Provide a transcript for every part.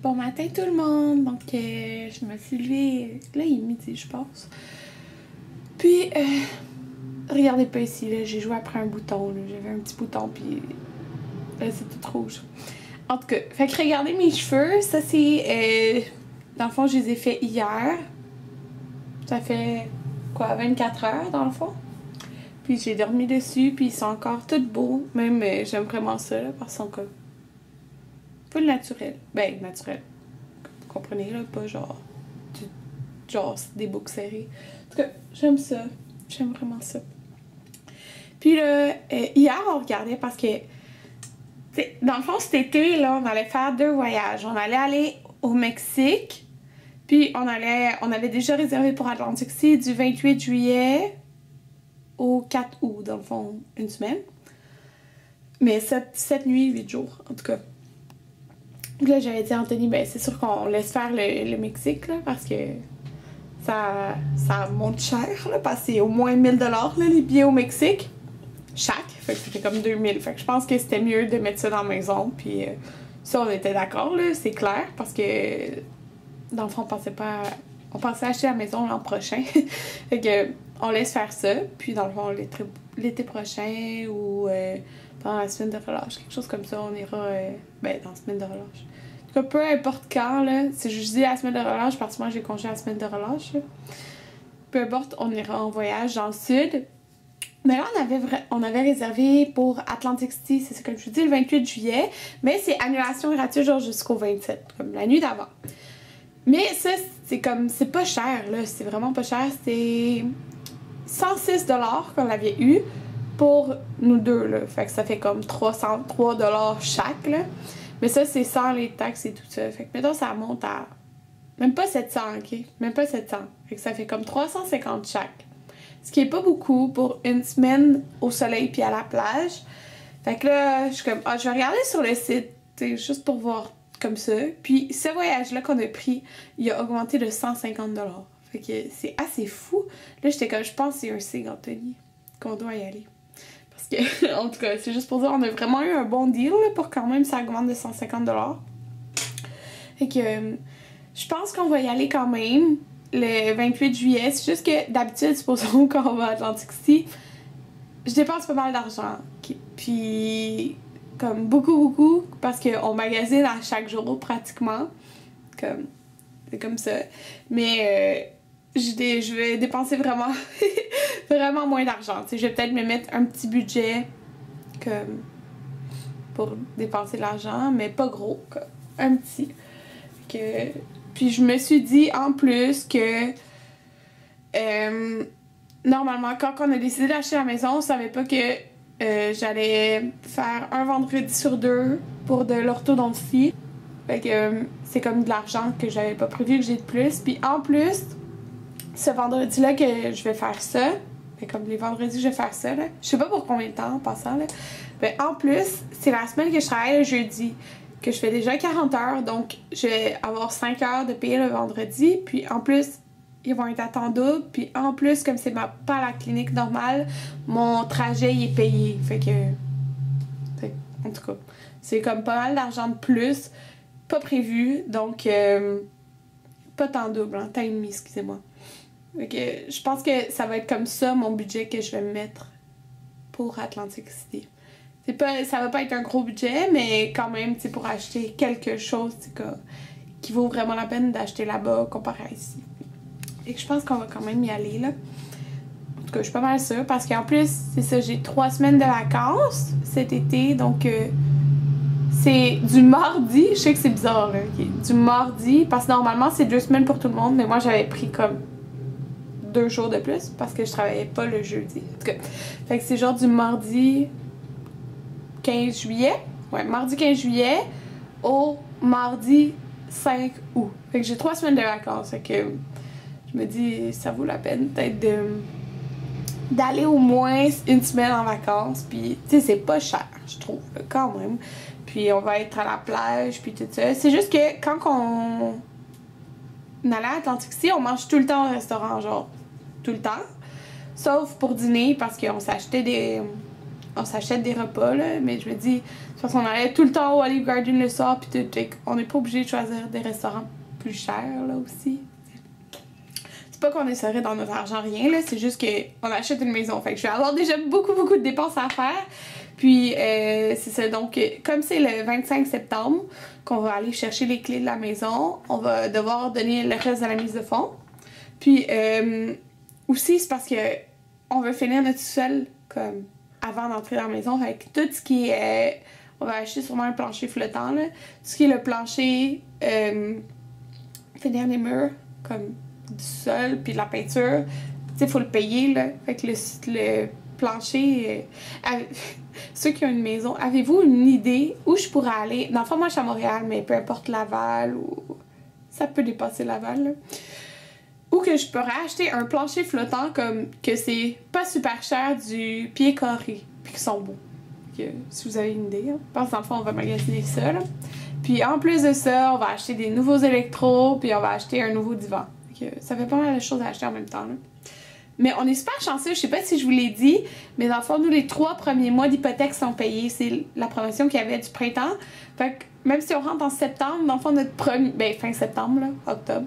Bon matin tout le monde, donc je me suis levée, là il est midi je pense. Puis, regardez pas ici, là, j'ai joué après un bouton, j'avais un petit bouton puis là c'est tout rouge. En tout cas, fait que regardez mes cheveux, ça c'est, dans le fond je les ai fait hier. Ça fait quoi, 24 heures dans le fond. Puis j'ai dormi dessus, puis ils sont encore tous beaux, même j'aime vraiment ça là, parce qu'ils sont comme pas naturel. Ben, naturel. Vous comprenez, là, pas genre des boucles serrées. En tout cas, j'aime ça. J'aime vraiment ça. Puis là, hier, on regardait parce que, dans le fond, cet été, là, on allait faire 2 voyages. On allait aller au Mexique, puis on avait déjà réservé pour Atlantic City du 28 juillet au 4 août, dans le fond, une semaine. Mais 7 nuits, 8 jours, en tout cas. Là, j'avais dit à Anthony, ben c'est sûr qu'on laisse faire le Mexique, là, parce que ça monte cher, là, parce que c'est au moins 1000 $, là, les billets au Mexique. Chaque. Fait que c'était comme 2000. Fait que je pense que c'était mieux de mettre ça dans la maison. Puis ça, on était d'accord, là, c'est clair, parce que dans le fond, on pensait acheter la maison l'an prochain. Fait que on laisse faire ça. Puis dans le fond, l'été prochain ou pendant la semaine de relâche, quelque chose comme ça, on ira dans la semaine de relâche. En tout cas, peu importe quand, là, si je dis la semaine de relâche, parce que moi j'ai congé la semaine de relâche, là. Peu importe, on ira en voyage dans le sud. Mais là, on avait réservé pour Atlantic City, c'est ça comme je vous dis, le 28 juillet. Mais c'est annulation gratuite genre jusqu'au 27, comme la nuit d'avant. Mais ça, c'est pas cher, là, c'est vraiment pas cher. C'est 106 $ qu'on avait eu pour nous deux, là. Fait que ça fait comme 303 $ chaque, là. Mais ça, c'est sans les taxes et tout ça. Fait que mettons, ça monte à même pas 700, ok? Même pas 700. Fait que ça fait comme 350 chaque. Ce qui est pas beaucoup pour une semaine au soleil puis à la plage. Fait que là, je suis comme, je vais regarder sur le site, juste pour voir comme ça. Puis ce voyage-là qu'on a pris, il a augmenté de 150 $. Fait que c'est assez fou. Là, j'étais comme, je pense que c'est un signe, Anthony, qu'on doit y aller. Parce que, en tout cas, c'est juste pour dire, on a vraiment eu un bon deal là, pour quand même ça augmente de 150 $. Fait que, je pense qu'on va y aller quand même le 28 juillet. C'est juste que d'habitude, supposons qu'on va à Atlantic City, je dépense pas mal d'argent. Puis, comme beaucoup, parce qu'on magasine à chaque jour pratiquement. C'est comme ça. Mais je vais dépenser vraiment, vraiment moins d'argent. Je vais peut-être me mettre un petit budget comme pour dépenser de l'argent, mais pas gros, comme un petit. Puis je me suis dit en plus que normalement, quand on a décidé d'acheter la maison, on savait pas que j'allais faire un vendredi sur 2 pour de l'orthodontie. Fait que c'est comme de l'argent que j'avais pas prévu que j'ai de plus. Puis en plus, ce vendredi-là que je vais faire ça, fait comme les vendredis je vais faire ça, là. Je sais pas pour combien de temps en passant, là. Mais en plus, c'est la semaine que je travaille le jeudi, que je fais déjà 40 heures, donc je vais avoir 5 heures de payer le vendredi. Puis en plus, ils vont être à temps double. Puis en plus, comme c'est pas à la clinique normale, mon trajet il est payé. Fait que, en tout cas, c'est comme pas mal d'argent de plus, pas prévu, donc pas temps double, hein, temps et demi, excusez-moi. Fait que je pense que ça va être comme ça mon budget que je vais mettre pour Atlantic City. Ça va pas être un gros budget, mais quand même, pour acheter quelque chose qui vaut vraiment la peine d'acheter là-bas comparé à ici. Et que je pense qu'on va quand même y aller, là. En tout cas, je suis pas mal sûre, parce qu'en plus, c'est ça, j'ai 3 semaines de vacances cet été, donc c'est du mardi, je sais que c'est bizarre, là, okay, du mardi, parce que normalement, c'est 2 semaines pour tout le monde, mais moi, j'avais pris comme 2 jours de plus, parce que je travaillais pas le jeudi. En tout cas, fait que c'est genre du mardi 15 juillet, ouais, mardi 15 juillet au mardi 5 août. Fait que j'ai 3 semaines de vacances, fait que je me dis, ça vaut la peine peut-être d'aller au moins une semaine en vacances, puis tu sais, c'est pas cher, je trouve, quand même. Puis on va être à la plage, puis tout ça. C'est juste que quand on allait à Atlantic City, on mange tout le temps au restaurant, genre, tout le temps. Sauf pour dîner, parce qu'on s'achetait on s'achète des repas, là, mais je me dis, de toute façon, on allait tout le temps au Olive Garden le soir, puis tout, on n'est pas obligé de choisir des restaurants plus chers, là, aussi. C'est pas qu'on essaierait dans notre argent, rien, là, c'est juste qu'on achète une maison, fait que je vais avoir déjà beaucoup de dépenses à faire. Puis, c'est ça, donc, comme c'est le 25 septembre qu'on va aller chercher les clés de la maison, on va devoir donner le reste de la mise de fonds. Puis, aussi, c'est parce que on veut finir notre sous-sol, comme, avant d'entrer dans la maison, avec tout ce qui est... on va acheter sûrement un plancher flottant, là. Tout ce qui est le plancher, finir les murs, comme, du sol, puis de la peinture. Tu sais, il faut le payer, là. Fait que le plancher... ceux qui ont une maison, avez-vous une idée où je pourrais aller? Dans le fond, moi, je suis à Montréal, mais peu importe Laval ou... ça peut dépasser Laval, là. Ou que je pourrais acheter un plancher flottant comme que c'est pas super cher du pied carré, puis qui sont beaux. Que, si vous avez une idée, hein. Parce que dans le fond, on va magasiner ça, là. Puis en plus de ça, on va acheter des nouveaux électros, puis on va acheter un nouveau divan. Que, ça fait pas mal de choses à acheter en même temps, là. Mais on est super chanceux, je sais pas si je vous l'ai dit, mais dans le fond, nous, les 3 premiers mois d'hypothèque sont payés. C'est la promotion qu'il y avait du printemps. Fait que même si on rentre en septembre, dans le fond, notre premier... ben, fin septembre, là, octobre.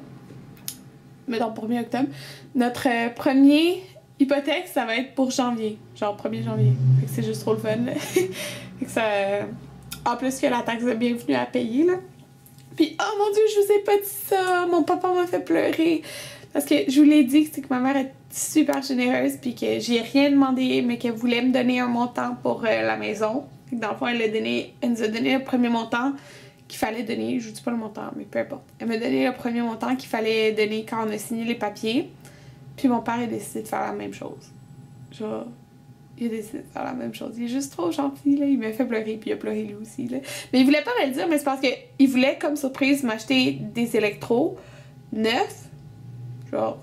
Mais dans le 1er octobre, notre premier hypothèque, ça va être pour janvier. Genre 1er janvier. Fait que c'est juste trop le fun, là. Fait que ça... en plus que la taxe de bienvenue à payer, là. Puis, oh mon Dieu, je vous ai pas dit ça! Mon papa m'a fait pleurer. Parce que je vous l'ai dit, c'est que ma mère est super généreuse, puis que j'ai rien demandé, mais qu'elle voulait me donner un montant pour la maison. Dans le fond, elle nous a donné le premier montant qu'il fallait donner. Je vous dis pas le montant, mais peu importe. Elle m'a donné le premier montant qu'il fallait donner quand on a signé les papiers. Puis mon père a décidé de faire la même chose. Genre, il a décidé de faire la même chose. Il est juste trop gentil, là. Il m'a fait pleurer, puis il a pleuré lui aussi, là. Mais il voulait pas me le dire, mais c'est parce qu'il voulait, comme surprise, m'acheter des électros neufs. Genre,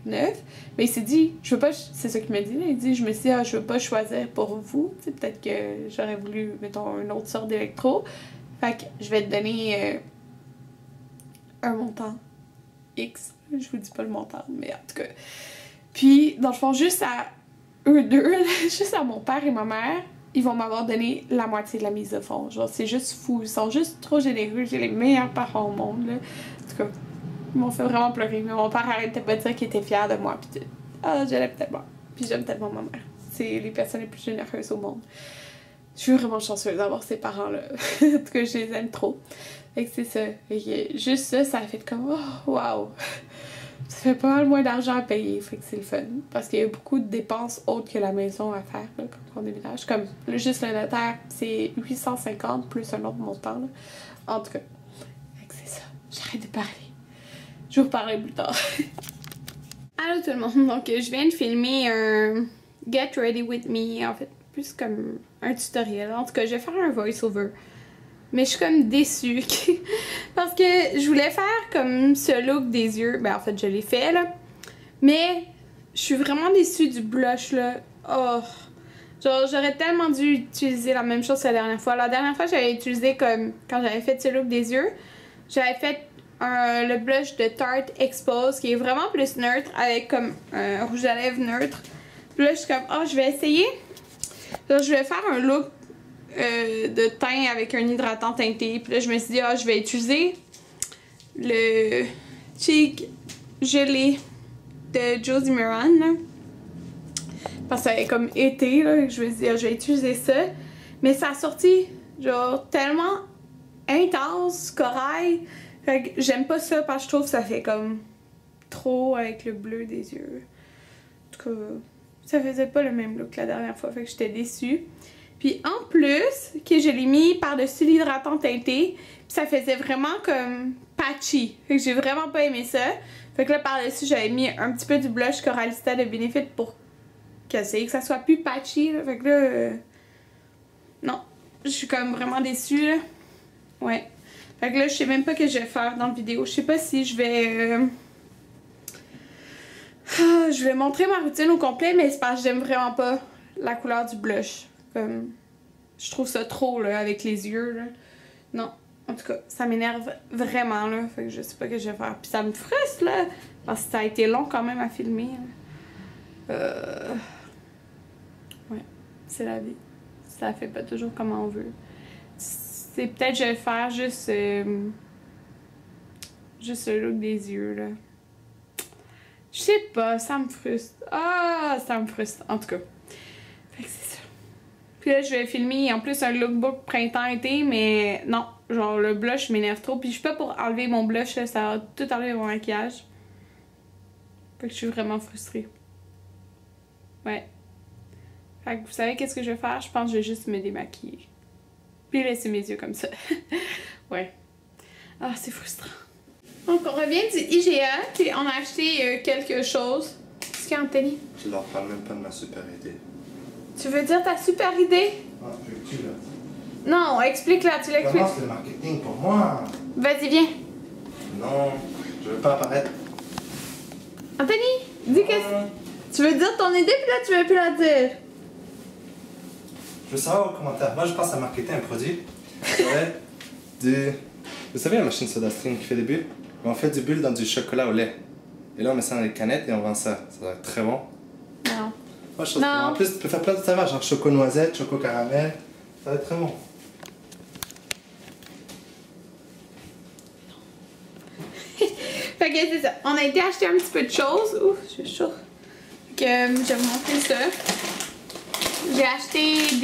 neufs. Mais il s'est dit, je veux pas... c'est ça qu'il m'a dit, là. Il dit, je me suis dit, ah, je veux pas choisir pour vous. Tu sais, peut-être que j'aurais voulu, mettons, une autre sorte d'électro. Fait que je vais te donner un montant X. Je vous dis pas le montant, mais en tout cas. Puis, dans le fond, juste à eux deux, là, juste à mon père et ma mère, ils vont m'avoir donné la moitié de la mise de fonds. Genre, c'est juste fou. Ils sont juste trop généreux. J'ai les meilleurs parents au monde, là. En tout cas, ils m'ont fait vraiment pleurer. Mais mon père arrêtait pas de dire qu'il était fier de moi. Puis, ah, je l'aime tellement. Puis, j'aime tellement ma mère. C'est les personnes les plus généreuses au monde. Je suis vraiment chanceuse d'avoir ces parents-là. En tout cas, je les aime trop. Fait que c'est ça. Fait que juste ça, ça a fait comme, oh, wow! Ça fait pas mal moins d'argent à payer. Fait que c'est le fun. Parce qu'il y a beaucoup de dépenses autres que la maison à faire, là, quand on déménage. Comme, là, juste le notaire, c'est 850 plus un autre montant, là. En tout cas. Fait que c'est ça. J'arrête de parler. Je vais vous reparler plus tard. Allô tout le monde. Donc, je viens de filmer un Get Ready With Me, en fait. Plus comme un tutoriel. En tout cas, je vais faire un voice-over. Mais je suis comme déçue. Parce que je voulais faire comme ce look des yeux. Ben en fait, je l'ai fait là. Mais je suis vraiment déçue du blush là. Oh. Genre, j'aurais tellement dû utiliser la même chose que la dernière fois. La dernière fois, j'avais utilisé comme quand j'avais fait ce look des yeux. J'avais fait le blush de Tarte Expose qui est vraiment plus neutre avec comme un rouge à lèvres neutre. Puis là, je suis comme, oh, je vais essayer. Là, je vais faire un look de teint avec un hydratant teinté. Puis là, je me suis dit, ah, je vais utiliser le Cheek Gelé de Josie Maran. Là. Parce que ça est comme été, là. Je me suis dit, ah, je vais utiliser ça. Mais ça a sorti, genre, tellement intense, corail. Fait que j'aime pas ça parce que je trouve que ça fait comme trop avec le bleu des yeux. En tout cas, ça faisait pas le même look que la dernière fois. Fait que j'étais déçue. Puis en plus, que je l'ai mis par-dessus l'hydratant teinté, puis ça faisait vraiment comme patchy. Fait que j'ai vraiment pas aimé ça. Fait que là, par-dessus, j'avais mis un petit peu du blush Coralista de Benefit pour que ça soit plus patchy. Là. Fait que là, non, je suis comme vraiment déçue, là. Ouais. Fait que là, je sais même pas ce que je vais faire dans la vidéo. Je sais pas si je vais... je vais montrer ma routine au complet, mais c'est parce que j'aime vraiment pas la couleur du blush. Comme, je trouve ça trop, là, avec les yeux, là. Non, en tout cas, ça m'énerve vraiment, là. Fait que je sais pas ce que je vais faire. Puis ça me frustre, là, parce que ça a été long quand même à filmer. Ouais, c'est la vie. ça fait pas toujours comme on veut. C'est peut-être je vais faire juste le look des yeux là. Je sais pas, ça me frustre. Ah, ça me frustre en tout cas. Fait que c'est ça. Puis là je vais filmer en plus un lookbook printemps-été mais non, genre le blush m'énerve trop puis je suis pas pour enlever mon blush là, ça va tout enlever mon maquillage. Fait que je suis vraiment frustrée. Ouais. Fait que vous savez qu'est-ce que je vais faire? Je pense que je vais juste me démaquiller. Puis laisser mes yeux comme ça. Ouais. Ah, c'est frustrant. Donc, on revient du IGA, puis on a acheté quelque chose. Qu'est-ce qu'il y a, Anthony? Je leur parle même pas de ma super idée. Tu veux dire ta super idée? Ah, tu là. Non, explique-la, tu l'expliques. Commence le marketing pour moi. Vas-y, viens. Non, je veux pas apparaître. Anthony, dis que tu veux dire ton idée, puis là, tu veux plus la dire. Je veux savoir vos commentaires. Moi, je pense à marketer un produit. Ça va être du... Vous savez la machine SodaStream qui fait des bulles? On fait du bulle dans du chocolat au lait. Et là, on met ça dans les canettes et on vend ça. Ça va être très bon. Non. Moi, je trouve que... En plus, tu peux faire plein de saveurs, genre choco noisette, choco caramel. Ça va être très bon. Fait que c'est ça. On a été acheter un petit peu de choses. Ouf, je suis chaud. Fait que je vais vous montrer ça. J'ai acheté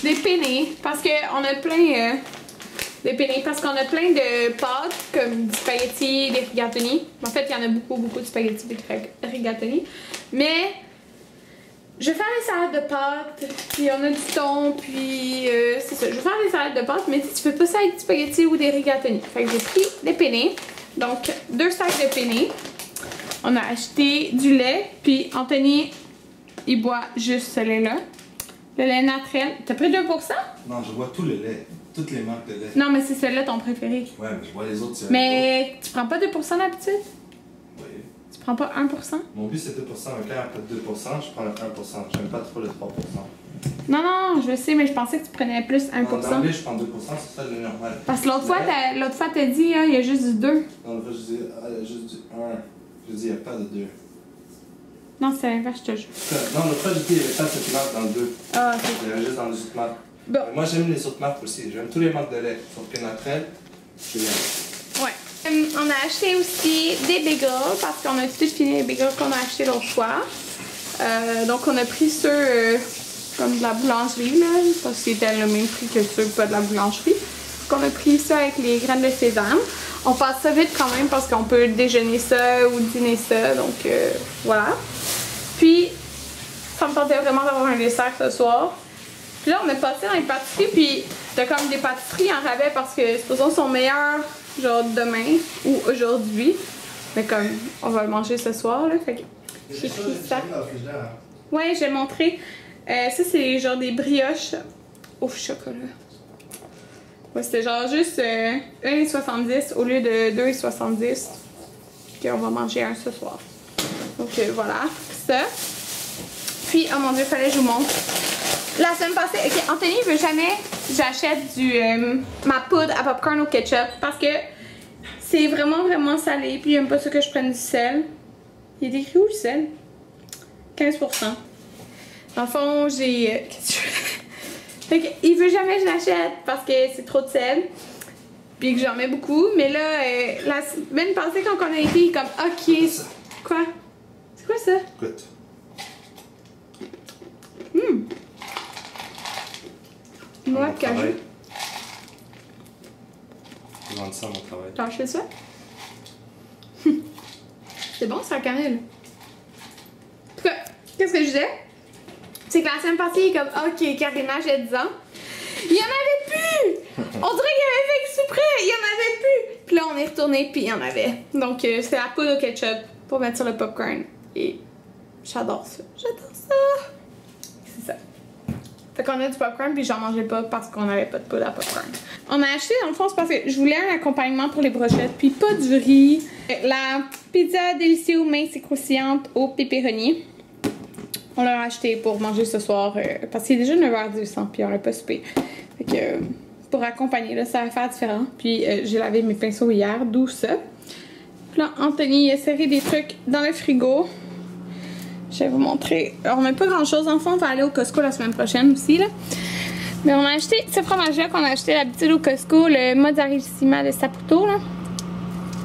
des penne parce qu'on a plein des penne parce qu'on a plein de pâtes comme du spaghetti, des rigatoni. En fait, il y en a beaucoup de spaghetti et de rigatoni. Mais je vais faire des salades de pâtes, puis on a du thon, puis c'est ça. Je vais faire des salades de pâtes, mais tu fais pas ça avec du spaghetti ou des rigatoni. Fait que j'ai pris des penne. Donc 2 sacs de penne. On a acheté du lait, puis Anthony il boit juste ce lait-là. Le lait naturel. T'as pris 2%? Non, je bois tout le lait. Toutes les marques de lait. Non, mais c'est celui-là ton préféré. Ouais, mais je bois les autres. Mais tu prends pas 2% d'habitude? Oui. Tu prends pas 1%? Mon but c'est 2%, mais quand il y a 2%, je prends le 1%. J'aime pas trop le 3%. Non, je sais, mais je pensais que tu prenais plus 1%. D'emblée, je prends 2%, c'est ça le normal. Parce que l'autre fois, t'as dit, hein, il y a juste du 2. Non, l'autre fois, je dis, il y a juste du 1. Je dis, il n'y a pas de 2. Non, c'est l'inverse, je te jure. Non, l'autre fois, j'ai dit, il n'y avait pas de cette marque dans le 2. Ah, ok. Il y avait juste dans les autres marques. Bon. Moi, j'aime les autres marques aussi. J'aime tous les marques de lait. Sauf que naturel, c'est bien. Ouais. On a acheté aussi des bagels parce qu'on a tout fini les bagels qu'on a acheté l'autre fois. Donc, on a pris ceux comme de la boulangerie, là, parce que c'était le même prix que ceux pas de la boulangerie. Donc, on a pris ça avec les graines de sésame. On passe ça vite quand même parce qu'on peut déjeuner ça ou dîner ça. Donc, voilà. Puis, ça me tentait vraiment d'avoir un dessert ce soir. Puis là, on est passé dans les pâtisseries, puis t'as comme des pâtisseries en rabais parce que supposons sont meilleurs, genre demain ou aujourd'hui. Mais comme, on va le manger ce soir, là, fait que j'ai pris ça. Ouais, je vais montrer. Ça, c'est genre des brioches au chocolat. Ouais, c'était genre juste 1,70 au lieu de 2,70. Puis on va manger un ce soir. Donc voilà, ça. Puis, oh mon dieu, fallait que je vous montre. La semaine passée, ok, Anthony veut jamais j'achète ma poudre à popcorn au ketchup parce que c'est vraiment salé. Puis il aime pas ça que je prenne du sel. Il est écrit où le sel? 15%. Dans le fond, j'ai... Qu'est-ce que tu veux? Fait que, il veut jamais que je l'achète parce que c'est trop de sel. Puis que j'en mets beaucoup. Mais là, la semaine passée, quand on a été, il est comme, ok. Quoi? C'est quoi ça? Écoute. Moi, cajou. Je vends ça à mon travail. T'as acheté ça? C'est bon, ça, la cannelle. En tout cas, qu'est-ce que je disais? C'est que la semaine passée, il est comme, ok, carrément, j'ai 10 ans. Il y en avait plus! On dirait qu'il avait fait exprès, il y en avait plus! Puis là, on est retourné, puis il y en avait. Donc, c'est la poudre au ketchup pour mettre sur le popcorn. Et j'adore ça. J'adore ça! C'est ça. Fait qu'on a du popcorn, puis j'en mangeais pas parce qu'on avait pas de poudre à popcorn. On a acheté, dans le fond, c'est parce que je voulais un accompagnement pour les brochettes, puis pas du riz. La pizza Delicieux mince et croustillante au pepperoni. On l'a acheté pour manger ce soir parce qu'il est déjà 9h10 puis on l'a pas soupé. Fait que pour accompagner, là, ça va faire différent. Puis j'ai lavé mes pinceaux hier, d'où ça. Puis là, Anthony a serré des trucs dans le frigo. Je vais vous montrer. Alors, on n'a pas grand chose. En fond, on va aller au Costco la semaine prochaine aussi, là. Mais on a acheté ce fromage-là qu'on a acheté d'habitude au Costco, le Mozzarella de Saputo, là.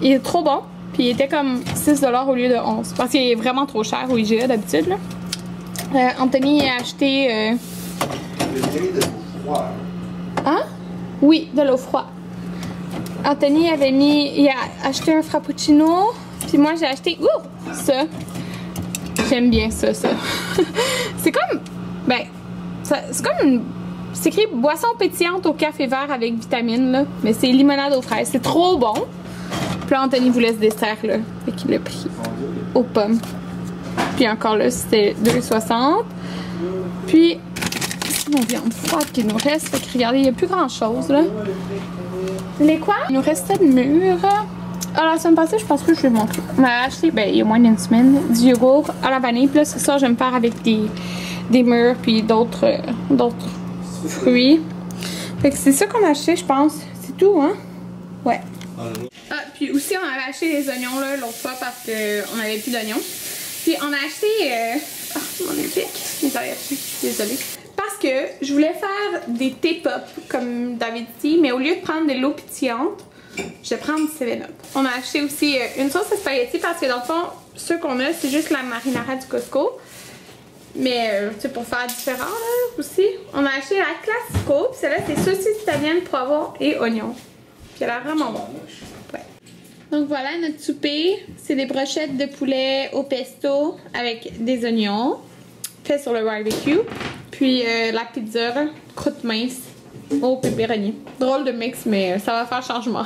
Il est trop bon. Puis il était comme 6$ au lieu de 11$. Parce qu'il est vraiment trop cher au IGA d'habitude, là. Anthony a acheté... de l'eau froide. Hein? Oui, de l'eau froide. Anthony avait mis... Il a acheté un frappuccino. Puis moi, j'ai acheté... ça. J'aime bien ça. C'est comme... Ben, c'est comme une... C'est écrit boisson pétillante au café vert avec vitamines, là. Mais c'est limonade aux fraises. C'est trop bon. Puis là, Anthony voulait ce dessert, là. Fait qu'il l'a pris aux pommes. Puis encore là, c'était 2,60. Puis, c'est nos viandes froides qui nous reste. Fait que regardez, il n'y a plus grand chose, là. Les quoi? Il nous restait de mûres. Alors, la semaine passée, je pense que je vais montrer. On a acheté, ben, il y a moins d'une semaine, du yogourt à la vanille. Puis là, ce soir, je vais me faire avec des mûres puis d'autres fruits. Fait que c'est ça qu'on a acheté, je pense. C'est tout, hein? Ouais. Ah, puis aussi, on avait acheté des oignons, là, l'autre fois, parce qu'on n'avait plus d'oignons. Puis on a acheté... mon épique, je les avais achetés, désolée. Parce que je voulais faire des thé pop, comme David dit, mais au lieu de prendre de l'eau pétillante, je vais prendre 7-Up. On a acheté aussi une sauce à spaghetti, parce que dans le fond, ceux qu'on a, c'est juste la marinara du Costco. Mais, tu sais, pour faire différent, là, aussi. On a acheté la Classico, puis celle-là, c'est saucisse italienne, poivron et oignon. Puis elle a vraiment bon. Ouais. Donc voilà notre souper. C'est des brochettes de poulet au pesto avec des oignons, fait sur le barbecue. Puis la pizza, croûte mince au pepperoni. Drôle de mix, mais ça va faire changement.